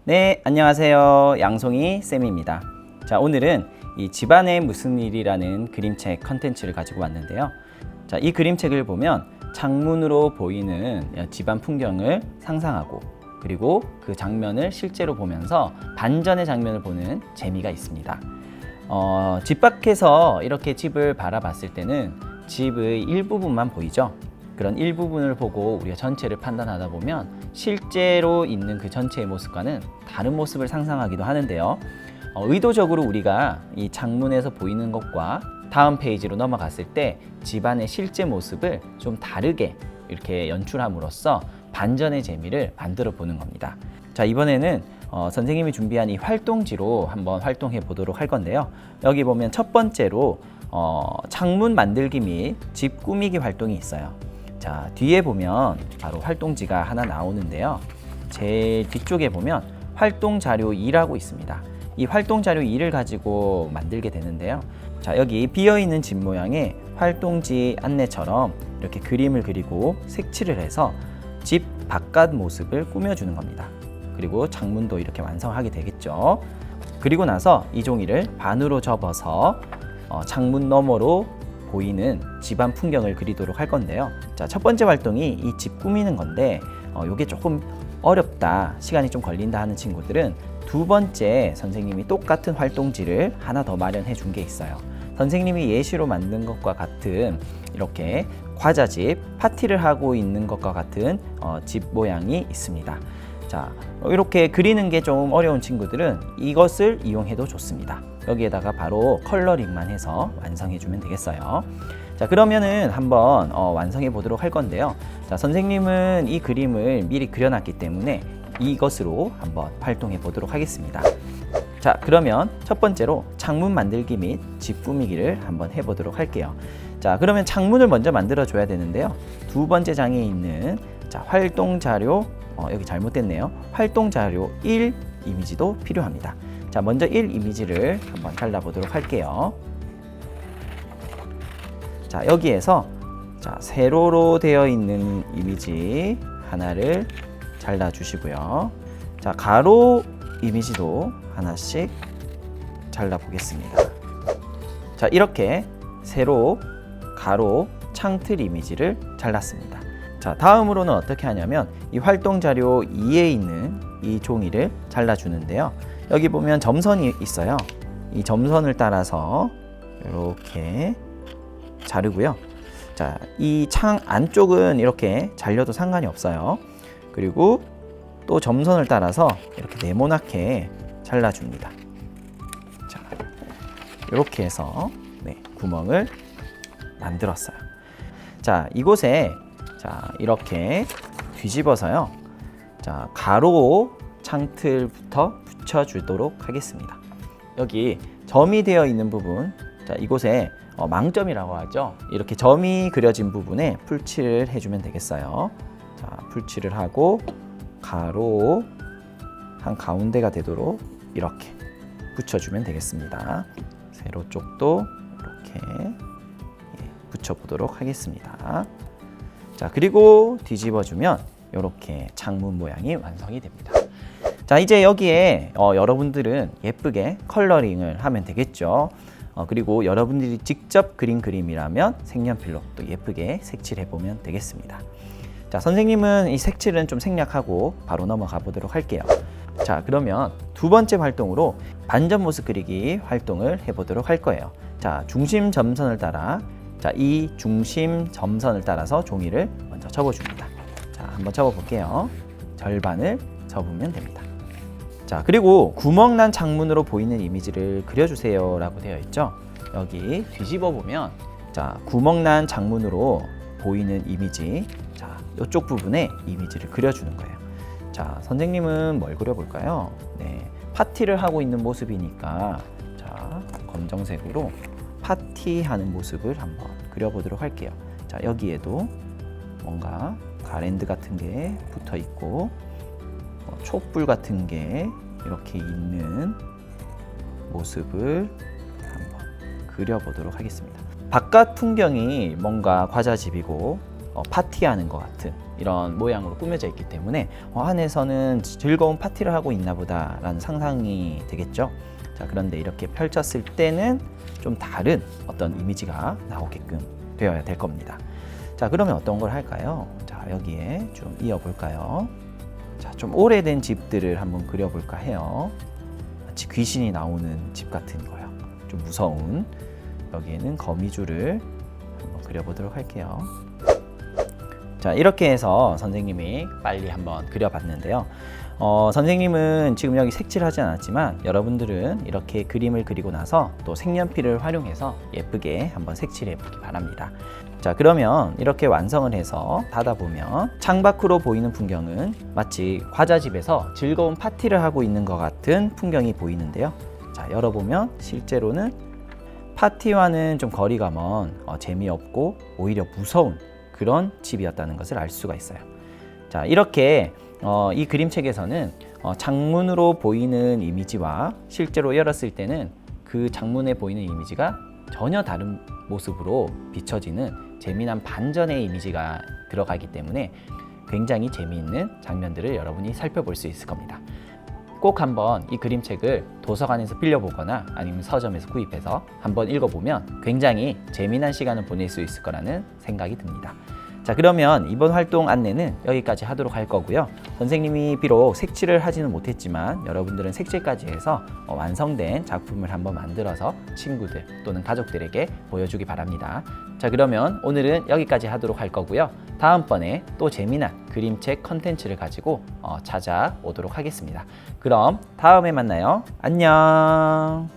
네, 안녕하세요. 양송이 쌤입니다. 자, 오늘은 이 집안에 무슨 일이라는 그림책 컨텐츠를 가지고 왔는데요. 자, 이 그림책을 보면 창문으로 보이는 집안 풍경을 상상하고 그리고 그 장면을 실제로 보면서 반전의 장면을 보는 재미가 있습니다. 집 밖에서 이렇게 집을 바라봤을 때는 집의 일부분만 보이죠. 그런 일부분을 보고 우리가 전체를 판단하다 보면 실제로 있는 그 전체의 모습과는 다른 모습을 상상하기도 하는데요. 의도적으로 우리가 이 창문에서 보이는 것과 다음 페이지로 넘어갔을 때 집안의 실제 모습을 좀 다르게 이렇게 연출함으로써 반전의 재미를 만들어 보는 겁니다. 자, 이번에는 선생님이 준비한 이 활동지로 한번 활동해 보도록 할 건데요. 여기 보면 첫 번째로 창문 만들기 및 집 꾸미기 활동이 있어요. 자, 뒤에 보면 바로 활동지가 하나 나오는데요. 제일 뒤쪽에 보면 활동 자료 2라고 있습니다. 이 활동 자료 2를 가지고 만들게 되는데요. 자, 여기 비어있는 집 모양의 활동지 안내처럼 이렇게 그림을 그리고 색칠을 해서 집 바깥 모습을 꾸며주는 겁니다. 그리고 창문도 이렇게 완성하게 되겠죠. 그리고 나서 이 종이를 반으로 접어서 창문 너머로 보이는 집안 풍경을 그리도록 할 건데요. 자, 첫 번째 활동이 이 집 꾸미는 건데 이게 조금 어렵다, 시간이 좀 걸린다 하는 친구들은 두 번째 선생님이 똑같은 활동지를 하나 더 마련해 준 게 있어요. 선생님이 예시로 만든 것과 같은 이렇게 과자집, 파티를 하고 있는 것과 같은 집 모양이 있습니다. 자, 이렇게 그리는 게 좀 어려운 친구들은 이것을 이용해도 좋습니다. 여기에다가 바로 컬러링만 해서 완성해 주면 되겠어요. 자, 그러면은 한번 완성해 보도록 할 건데요. 자, 선생님은 이 그림을 미리 그려놨기 때문에 이것으로 한번 활동해 보도록 하겠습니다. 자, 그러면 첫 번째로 창문 만들기 및 집 꾸미기를 한번 해보도록 할게요. 자, 그러면 창문을 먼저 만들어 줘야 되는데요. 두 번째 장에 있는 활동 자료, 여기 잘못됐네요. 활동 자료 1 이미지도 필요합니다. 자, 먼저 1 이미지를 한번 잘라 보도록 할게요. 자, 여기에서 세로로 되어 있는 이미지 하나를 잘라 주시고요. 자, 가로 이미지도 하나씩 잘라 보겠습니다. 자, 이렇게 세로, 가로, 창틀 이미지를 잘랐습니다. 자, 다음으로는 어떻게 하냐면 이 활동 자료 2에 있는 이 종이를 잘라 주는데요. 여기 보면 점선이 있어요. 이 점선을 따라서 이렇게 자르고요. 자, 이 창 안쪽은 이렇게 잘려도 상관이 없어요. 그리고 또 점선을 따라서 이렇게 네모나게 잘라줍니다. 자, 이렇게 해서 구멍을 만들었어요. 자, 이곳에 이렇게 뒤집어서요. 자, 가로 창틀부터 붙여주도록 하겠습니다. 여기 점이 되어 있는 부분, 자, 이곳에 망점이라고 하죠. 이렇게 점이 그려진 부분에 풀칠을 해주면 되겠어요. 자, 풀칠을 하고 가로 한 가운데가 되도록 이렇게 붙여주면 되겠습니다. 세로 쪽도 이렇게 붙여보도록 하겠습니다. 자, 그리고 뒤집어주면 이렇게 창문 모양이 완성이 됩니다. 자, 이제 여기에 여러분들은 예쁘게 컬러링을 하면 되겠죠. 그리고 여러분들이 직접 그린 그림이라면 색연필로 또 예쁘게 색칠해 보면 되겠습니다. 자, 선생님은 이 색칠은 좀 생략하고 바로 넘어가 보도록 할게요. 자, 그러면 두 번째 활동으로 반전 모습 그리기 활동을 해보도록 할 거예요. 자, 중심 점선을 따라 이 중심 점선을 따라서 종이를 먼저 접어줍니다. 자, 한번 접어볼게요. 절반을 접으면 됩니다. 자, 그리고 구멍난 창문으로 보이는 이미지를 그려주세요 라고 되어 있죠. 여기 뒤집어 보면 구멍난 창문으로 보이는 이미지, 이쪽 부분에 이미지를 그려주는 거예요. 자, 선생님은 뭘 그려볼까요? 파티를 하고 있는 모습이니까 검정색으로 파티하는 모습을 한번 그려보도록 할게요. 자, 여기에도 뭔가 가랜드 같은 게 붙어 있고 촛불 같은 게 이렇게 있는 모습을 한번 그려보도록 하겠습니다. 바깥 풍경이 뭔가 과자집이고 파티하는 것 같은 이런 모양으로 꾸며져 있기 때문에 안에서는 즐거운 파티를 하고 있나 보다라는 상상이 되겠죠. 자, 그런데 이렇게 펼쳤을 때는 좀 다른 어떤 이미지가 나오게끔 되어야 될 겁니다. 자, 그러면 어떤 걸 할까요? 자, 여기에 좀 이어볼까요? 자, 좀 오래된 집들을 한번 그려볼까 해요. 마치 귀신이 나오는 집 같은 거요. 좀 무서운. 여기에는 거미줄을 한번 그려보도록 할게요. 자, 이렇게 해서 선생님이 빨리 한번 그려봤는데요. 선생님은 지금 여기 색칠하지 않았지만 여러분들은 이렇게 그림을 그리고 나서 또 색연필을 활용해서 예쁘게 한번 색칠해 보기 바랍니다. 자, 그러면 이렇게 완성을 해서 닫아보면 창밖으로 보이는 풍경은 마치 과자집에서 즐거운 파티를 하고 있는 것 같은 풍경이 보이는데요. 자, 열어보면 실제로는 파티와는 좀 거리가 먼 재미없고 오히려 무서운 그런 집이었다는 것을 알 수가 있어요. 자, 이렇게 이 그림책에서는 창문으로 보이는 이미지와 실제로 열었을 때는 그 창문에 보이는 이미지가 전혀 다른 모습으로 비춰지는 재미난 반전의 이미지가 들어가기 때문에 굉장히 재미있는 장면들을 여러분이 살펴볼 수 있을 겁니다. 꼭 한번 이 그림책을 도서관에서 빌려보거나 아니면 서점에서 구입해서 한번 읽어보면 굉장히 재미난 시간을 보낼 수 있을 거라는 생각이 듭니다. 자, 그러면 이번 활동 안내는 여기까지 하도록 할 거고요. 선생님이 비록 색칠을 하지는 못했지만 여러분들은 색칠까지 해서 완성된 작품을 한번 만들어서 친구들 또는 가족들에게 보여주기 바랍니다. 자, 그러면 오늘은 여기까지 하도록 할 거고요. 다음번에 또 재미난 그림책 컨텐츠를 가지고 찾아오도록 하겠습니다. 그럼 다음에 만나요. 안녕.